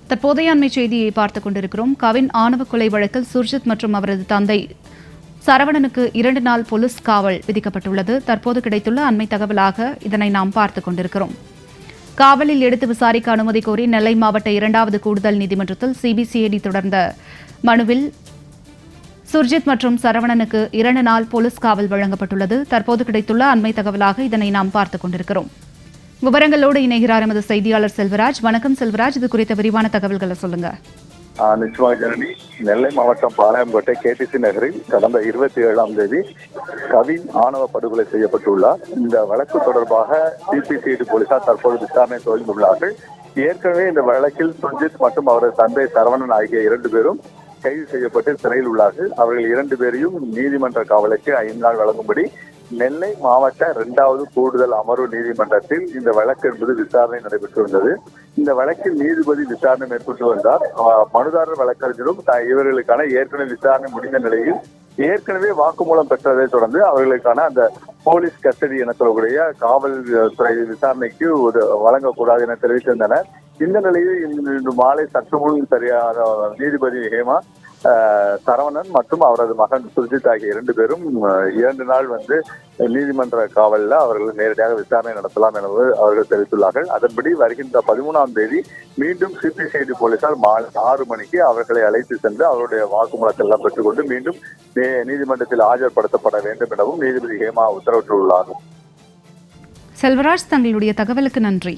தற்போதைய அண்மை செய்தியை பார்த்துக் கொண்டிருக்கிறோம். கவின் ஆணவ கொலை வழக்கில் சுர்ஜித் மற்றும் அவரது தந்தை சரவணனுக்கு 2 நாள் போலீஸ் காவல் விதிக்கப்பட்டுள்ளது. தற்போது கிடைத்துள்ள அண்மை தகவலாக இதனை நாம் பார்த்துக் கொண்டிருக்கிறோம். காவலில் எடுத்து விசாரிக்க அனுமதி கோரி நெல்லை மாவட்ட 2வது கூடுதல் நீதிமன்றத்தில் சிபிசிஐடி தொடர்ந்த மனுவில் சுர்ஜித் மற்றும் சரவணனுக்கு 2 நாள் போலீஸ் காவல் வழங்கப்பட்டுள்ளது. தற்போது கிடைத்துள்ள அண்மை தகவலாக இதனை நாம் பார்த்துக் கொண்டிருக்கிறோம். விவரங்களோடு இணைகிறார் எமது செய்தியாளர் செல்வராஜ். வணக்கம் செல்வராஜ், இது குறித்த விரிவான தகவல்களை சொல்லுங்க. நிச்சயமாக ஜனனி, நெல்லை மாவட்டம் பாளையங்கோட்டை கேடிசி நகரில் கடந்த 27ஆம் தேதி கவின் ஆணவ படுகொலை செய்யப்பட்டுள்ளார். இந்த வழக்கு தொடர்பாக சிபிசிஐடி போலீசார் தற்போது விசாரணை தொடங்கியுள்ளார்கள். ஏற்கனவே இந்த வழக்கில் சுர்ஜித் மற்றும் அவரது தந்தை சரவணன் ஆகிய 2 பேரும் கைது செய்யப்பட்டு சிறையில் உள்ளார்கள். அவர்கள் 2 பேரையும் நீதிமன்ற காவலுக்கு 5 நாள் வழங்கும்படி நெல்லை மாவட்ட 2வது கூடுதல் அமர்வு நீதிமன்றத்தில் இந்த வழக்கு என்பது விசாரணை நடைபெற்று வந்தது. இந்த வழக்கில் நீதிபதி விசாரணை மேற்கொண்டு வந்தார். மனுதாரர் வழக்கறிஞரும் இவர்களுக்கான ஏற்கனவே விசாரணை முடிந்த நிலையில் ஏற்கனவே வாக்குமூலம் பெற்றதை தொடர்ந்து அவர்களுக்கான அந்த போலீஸ் கஸ்டடி என சொல்லக்கூடிய காவல்துறை விசாரணைக்கு வழங்கக்கூடாது என தெரிவித்திருந்தனர். இந்த நிலையில் இன்று மாலை சற்று முன் சரியான நீதிபதி ஹேமா, சரவணன் மற்றும் அவரது மகன் சுர்ஜித் ஆகிய 2 பேரும் 2 நாள் நீதிமன்ற காவலில் அவர்கள் நேரடியாக விசாரணை நடத்தலாம் என அவர்கள் தெரிவித்துள்ளார்கள். அதன்படி வருகின்ற 13ஆம் தேதி மீண்டும் சிபிசிஐடி போலீசார் மாலை 6 மணிக்கு அவர்களை அழைத்து சென்று அவருடைய வாக்குமூலத்தை எல்லாம் பெற்றுக்கொண்டு மீண்டும் நீதிமன்றத்தில் ஆஜர்படுத்தப்பட வேண்டும் எனவும் நீதிபதி ஹேமா உத்தரவிட்டுள்ளார். செல்வராஜ், தங்களுடைய தகவலுக்கு நன்றி.